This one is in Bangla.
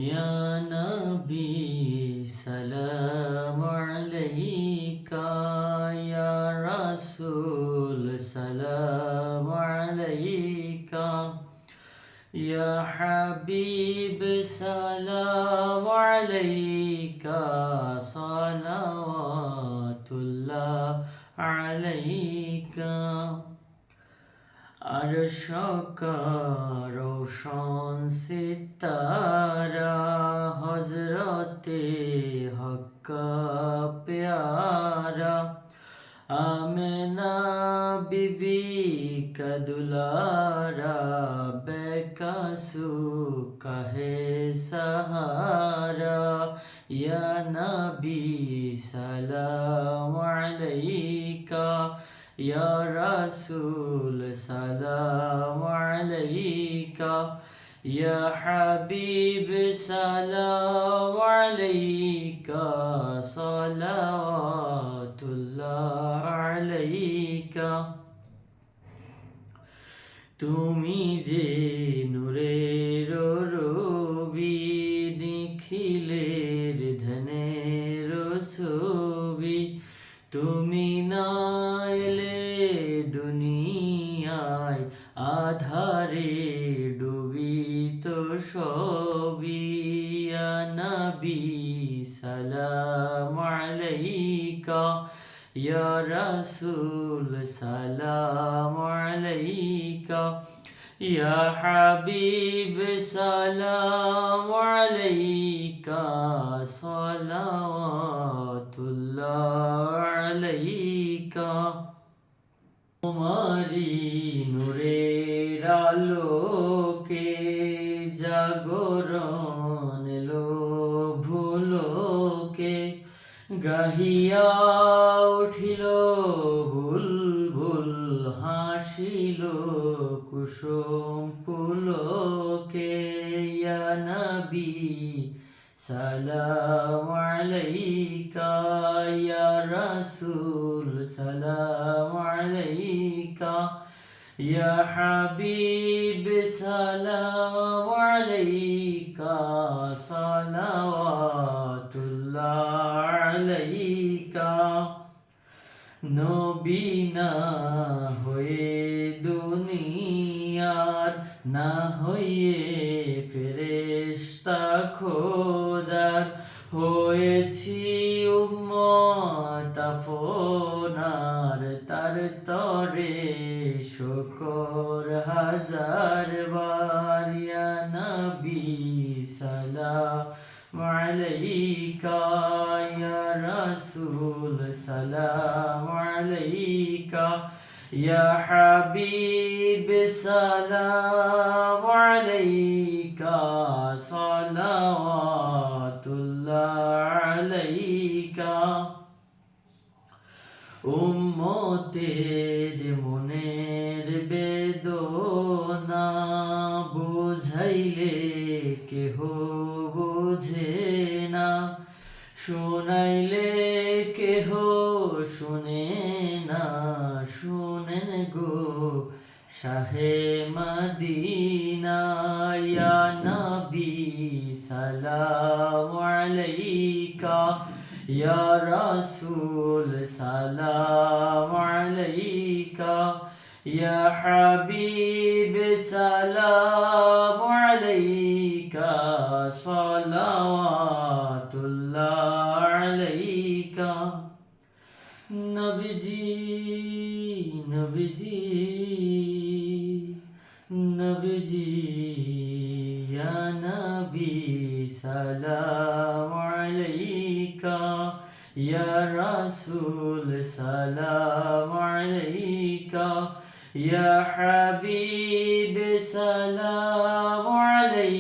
Ya Nabi salam alayka, Ya Rasul salam alayka, Ya Habib salam alayka, salawatullah alayka. আরশকা Roshan Sitara হজরতে হক্কা প্যারা আমেনা বিবি का दुलारा बेकसू कहे सहारा या नबी सलाम अलैका या रसूल सलाम अलैका या हबीब सलाम अलैका सलावतुल्लाह अलैका তুমি যে নূরের রবি নিখিলের ধনের ছবি তুমি না এলে দুনিয়ায় আধারে ডুবিত সবই ইয়া নবী সালাম আলাইকা ইয়া রাসূল সালাম আলাইকা ইয়া হাবিব সালাম আলাইকা সালাওয়াতুল্লাহ আলাইকা তোমারি নূরের আলোকে জাগরণ এলো ভুলোকে গাহিয়া উঠিল বুলবুল হাসিল কুসুম পুলকে ইয়া নবী সালাম আলাইকা ইয়া রাসূল সালাম আলাইকা ইয়া হাবিব সালাম আলাইকা সালাওয়াতুল্লাহ আলাইকা নবী না হয়ে দুনিয়ার না হয়ে ফেরেশতা খোদার হয়েছি উম্মত আপনার তার তরে শুকর হাজার বার ইয়া নবী সালাম আলাইকা ইয়া রাসূল সালাম আলাইকা ইয়া হাবিব সালাম আলাইকা সালাওয়াতুল্লাহ আলাইকা উম্মতের মনের বেদনা বুঝাইলে কেহ বুঝে না শোনাইলে কেহ শুনে না শুনেন গো শাহে মদিনা ইয়া নবী সালাম আলাইকা ইয়া রাসূল সালাম আলাইকা ইয়া হাবিব সালাম আলাইকা সালাওয়াতুল্লাহ আলাইকা নবীজি নবীজি নবীজি ইয়া নবী সালাম আলাইকা ইয়া রাসূল সালাম আলাইকা ইয়া হাবিব সালাম আলাইকা